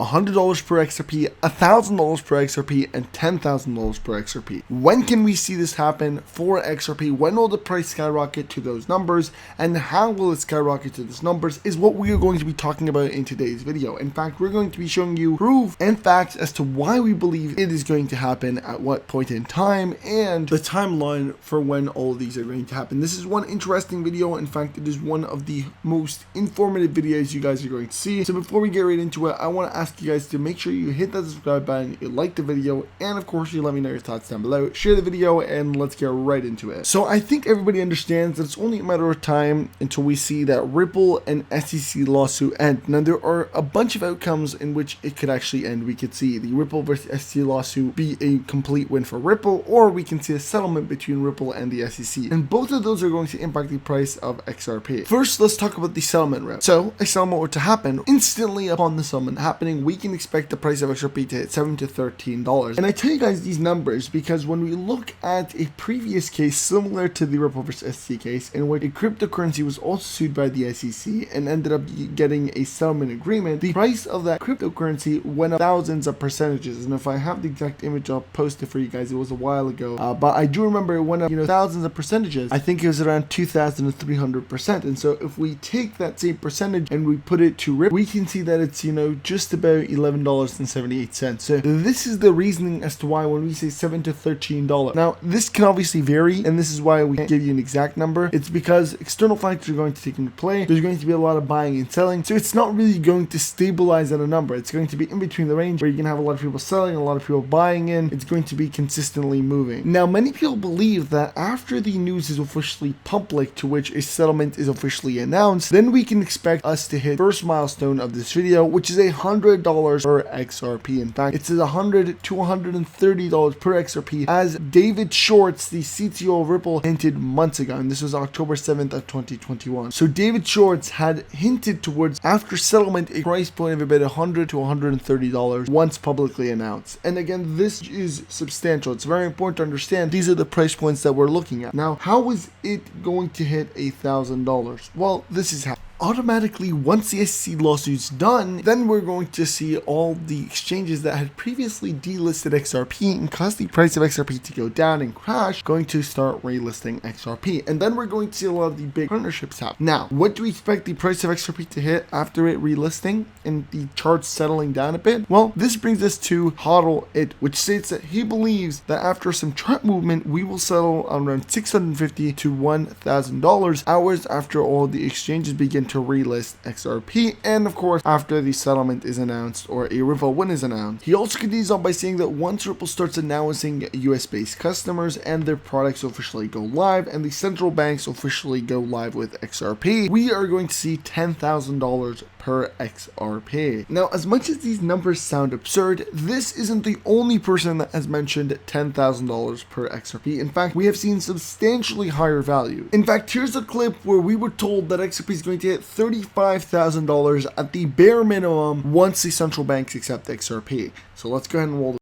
$100 per XRP, $1,000 per XRP, and $10,000 per XRP. When can we see this happen for XRP? When will the price skyrocket to those numbers, and how will it skyrocket to those numbers is what we are going to be talking about in today's video. In fact, we're going to be showing you proof and facts as to why we believe it is going to happen at what point in time, and the timeline for when all of these are going to happen. This is one interesting video. In fact, it is one of the most informative videos you guys are going to see. So before we get right into it, I want to ask you guys to make sure you hit that subscribe button, you like the video, and of course you let me know your thoughts down below. Share the video, and let's get right into it. So I think everybody understands that it's only a matter of time until we see that Ripple and SEC lawsuit end. Now there are a bunch of outcomes in which it could actually end. We could see the Ripple versus SEC lawsuit be a complete win for Ripple, or we can see a settlement between Ripple and the SEC, and both of those are going to impact the price of XRP. First, let's talk about the settlement route. So a settlement were to happen, instantly upon the settlement happening, we can expect the price of XRP to hit $7 to $13. And I tell you guys these numbers because when we look at a previous case similar to the Ripple versus SEC case, in which a cryptocurrency was also sued by the SEC and ended up getting a settlement agreement, the price of that cryptocurrency went up thousands of percentages. And if I have the exact image, I'll post it for you guys. It was a while ago, but I do remember it went up, thousands of percentages. I think it was around 2,300%. And so if we take that same percentage and we put it to Ripple, we can see that it's just about $11.78. So this is the reasoning as to why when we say $7 to $13. Now this can obviously vary, and this is why we can't give you an exact number. It's because external factors are going to take into play. There's going to be a lot of buying and selling, so it's not really going to stabilize at a number. It's going to be in between the range where you can have a lot of people selling, a lot of people buying in. It's going to be consistently moving. Now many people believe that after the news is officially public, to which a settlement is officially announced, then we can expect us to hit first milestone of this video, which is $100 per XRP. In fact, it says $100 to $130 per XRP, as David Shorts, the CTO of Ripple, hinted months ago, and this was October 7th of 2021. So David Shorts had hinted towards, after settlement, a price point of about $100 to $130 once publicly announced. And again, this is substantial. It's very important to understand these are the price points that we're looking at. Now, how is it going to hit $1,000? Well, this is how. Automatically, once the SEC lawsuit's done, then we're going to see all the exchanges that had previously delisted XRP and caused the price of XRP to go down and crash going to start relisting XRP. And then we're going to see a lot of the big partnerships happen. Now, what do we expect the price of XRP to hit after it relisting and the charts settling down a bit? Well, this brings us to HODL It, which states that he believes that after some chart movement, we will settle on around $650 to $1,000 hours after all the exchanges begin to relist XRP, and of course after the settlement is announced or a Ripple win is announced. He also continues on by saying that once Ripple starts announcing US based customers and their products officially go live and the central banks officially go live with XRP, we are going to see $10,000 per XRP. Now, as much as these numbers sound absurd, this isn't the only person that has mentioned $10,000 per XRP. In fact, we have seen substantially higher value. In fact, here's a clip where we were told that XRP is going to hit $35,000 at the bare minimum once the central banks accept XRP. So let's go ahead and roll.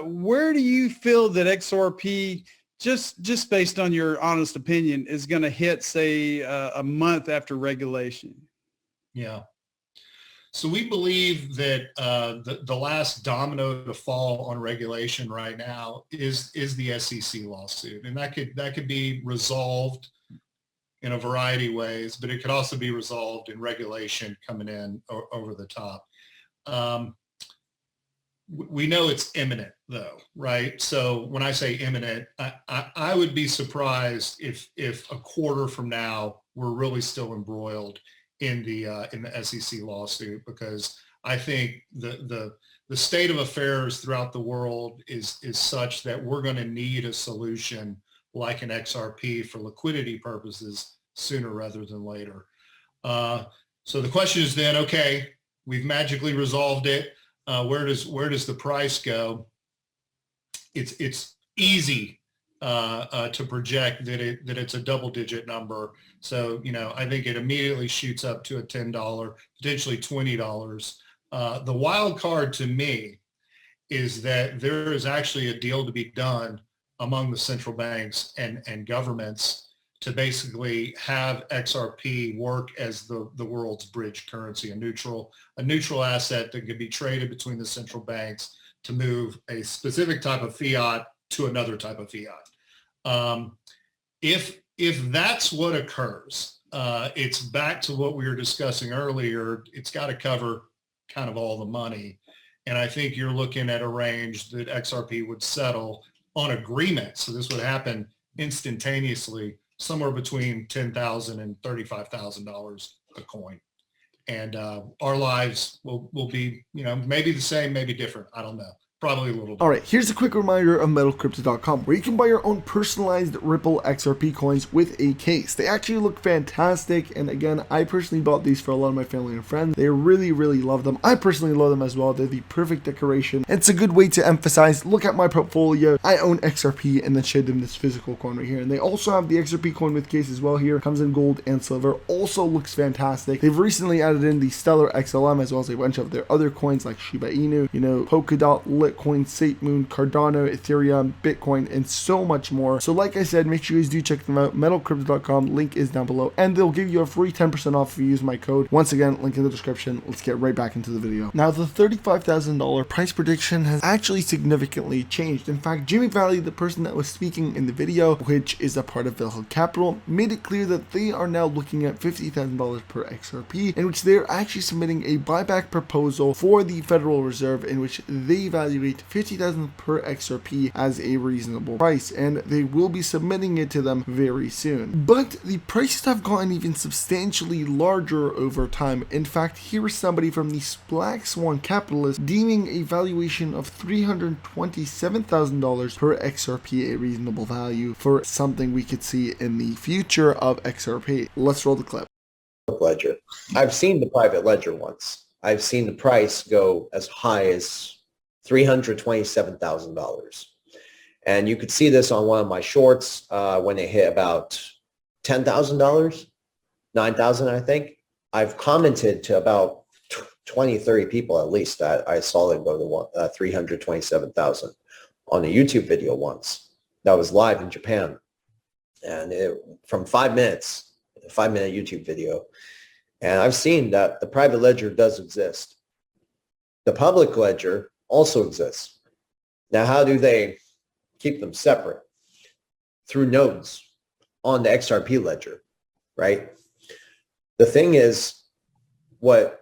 Where do you feel that XRP, just based on your honest opinion, is going to hit, say, a month after regulation? Yeah. So we believe that the last domino to fall on regulation right now is the SEC lawsuit, and that could be resolved in a variety of ways, but it could also be resolved in regulation coming in over the top. We know it's imminent though, right? So when I say imminent, I would be surprised if a quarter from now we're really still embroiled in the SEC lawsuit, because I think the state of affairs throughout the world is such that we're going to need a solution like an XRP for liquidity purposes sooner rather than later. So the question is then, okay, we've magically resolved it. Where does the price go? It's easy to project that it's a double-digit number. So I think it immediately shoots up to a $10, potentially $20. The wild card to me is that there is actually a deal to be done among the central banks and governments to basically have XRP work as the world's bridge currency, a neutral asset that can be traded between the central banks to move a specific type of fiat to another type of fiat. If that's what occurs, it's back to what we were discussing earlier. It's got to cover kind of all the money. And I think you're looking at a range that XRP would settle on agreement. So this would happen instantaneously, somewhere between $10,000 and $35,000 a coin. And our lives will be, maybe the same, maybe different. I don't know. Probably a little bit. All right, here's a quick reminder of metalcrypto.com, where you can buy your own personalized Ripple XRP coins with a case. They actually look fantastic, and again, I personally bought these for a lot of my family and friends. They really, really love them. I personally love them as well. They're the perfect decoration. It's a good way to emphasize, look at my portfolio. I own XRP, and then showed them this physical coin right here. And they also have the XRP coin with case as well here. Comes in gold and silver. Also looks fantastic. They've recently added in the Stellar XLM as well as a bunch of their other coins like Shiba Inu, Polkadot, Litecoin, SateMoon, Cardano, Ethereum, Bitcoin, and so much more. So like I said, make sure you guys do check them out. Metalcrypto.com, link is down below, and they'll give you a free 10% off if you use my code. Once again, link in the description. Let's get right back into the video. Now, the $35,000 price prediction has actually significantly changed. In fact, Jimmy Valley, the person that was speaking in the video, which is a part of Valhalla Capital, made it clear that they are now looking at $50,000 per XRP, in which they're actually submitting a buyback proposal for the Federal Reserve, in which they evaluate $50,000 per XRP as a reasonable price, and they will be submitting it to them very soon. But the prices have gotten even substantially larger over time. In fact, here is somebody from the Black Swan Capitalist deeming a valuation of $327,000 per XRP a reasonable value for something we could see in the future of XRP. Let's roll the clip. Ledger. I've seen the private ledger once. I've seen the price go as high as $327,000. And you could see this on one of my shorts when it hit about $10,000, 9,000, I think. I've commented to about 20, 30 people at least that I saw it go to 327,000 on a YouTube video once that was live in Japan. And from 5 minutes, a 5-minute YouTube video. And I've seen that the private ledger does exist. The public ledger also exists. Now, how do they keep them separate? Through nodes on the XRP ledger, right? The thing is, what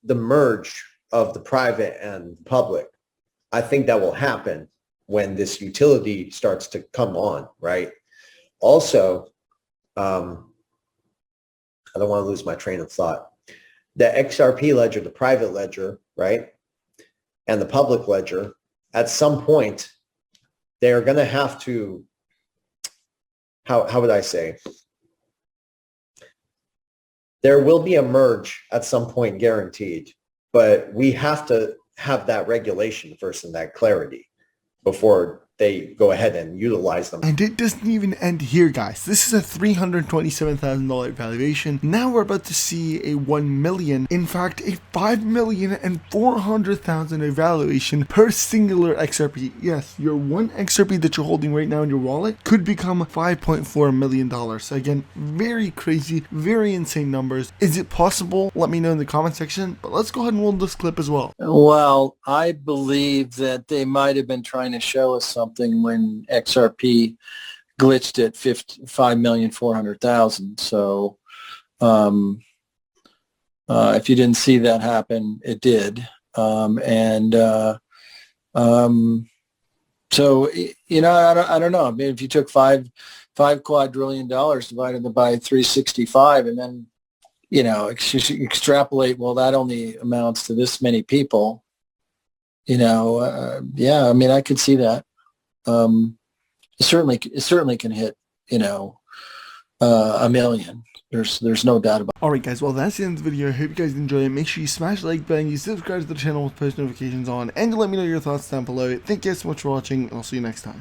the merge of the private and public, I think that will happen when this utility starts to come on, right? Also, I don't want to lose my train of thought. The XRP ledger, the private ledger, right? And the public ledger, at some point, they're going to have to, how would I say? There will be a merge at some point guaranteed, but we have to have that regulation first and that clarity before they go ahead and utilize them. And it doesn't even end here, guys. This is a $327,000 valuation. Now we're about to see a 1 million, in fact, a 5,400,000 evaluation per singular XRP. Yes, your one XRP that you're holding right now in your wallet could become $5.4 million. So again, very crazy, very insane numbers. Is it possible? Let me know in the comment section, but let's go ahead and roll this clip as well. Well, I believe that they might have been trying to show us something when XRP glitched at 5,400,000. So if you didn't see that happen, it did. So, I don't know. I mean, if you took $5 quadrillion divided by 365 and then, extrapolate, well, that only amounts to this many people, yeah, I mean, I could see that. It certainly can hit, a million. There's no doubt about it. Alright guys, well that's the end of the video. I hope you guys enjoyed it. Make sure you smash the like button, you subscribe to the channel with post notifications on, and you let me know your thoughts down below. Thank you guys so much for watching, and I'll see you next time.